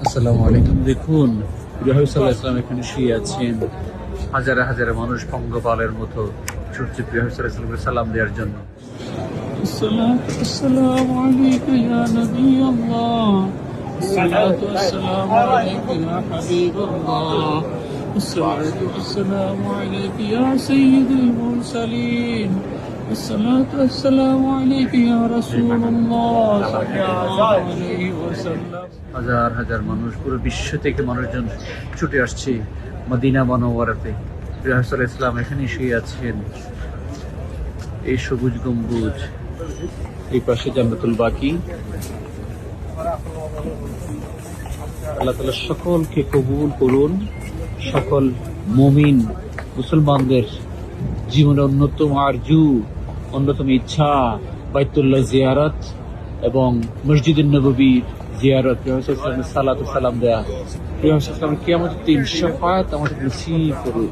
আসসালামু আলাইকুম। দেখুন, রাসূল সাল্লাল্লাহু আলাইহি ওয়াসাল্লাম এখানে শুয়ে আছেন। হাজারে হাজারে মানুষ পঙ্গপালের মতো ছুটছে রাসূল সাল্লাল্লাহু আলাইহি ওয়াসাল্লামকে সালাম দেওয়ার জন্য। আসসালামু আলাইকা ইয়া নবিয়াল্লাহ, আসসালাতু ওয়াসসালামু আলাইকা ইয়া হাবিবাল্লাহ, আসসালাতু ওয়াসসালামু আলাইকা ইয়া সাইয়্যিদুল মুরসালিন, আসসালাতু ওয়াসসালামু আলাইকা ইয়া রাসূলুল্লাহ সাল্লাল্লাহু আলাইহি ওয়াসাল্লাম। হাজার হাজার মানুষ, পুরো বিশ্ব থেকে মানুষজন ছুটে আসছে মদিনা মনোয়ারাতে। রাসূল ইসলাম এখানে শুয়ে আছেন। এই সবুজ গম্বুজ, এই পাশে জান্নাতুল বাকি। আল্লাহ তাআলা সকলকে কবুল করুন। সকল মুমিন মুসলমানদের জীবনে অন্যতম আরজু, অন্যতম ইচ্ছা বাইতুল্লাহ জিয়ারত এবং মসজিদুন নববীর জিয়ারত, রাসূল সাল্লাল্লাহু আলাইহি ওয়াসাল্লামের সালাতু সালাম দেয়া। রাসূল সাল্লাল্লাহু আলাইহি ওয়াসাল্লামের কিয়ামতের দিন শাফায়াত আমাদের নসিব করুন।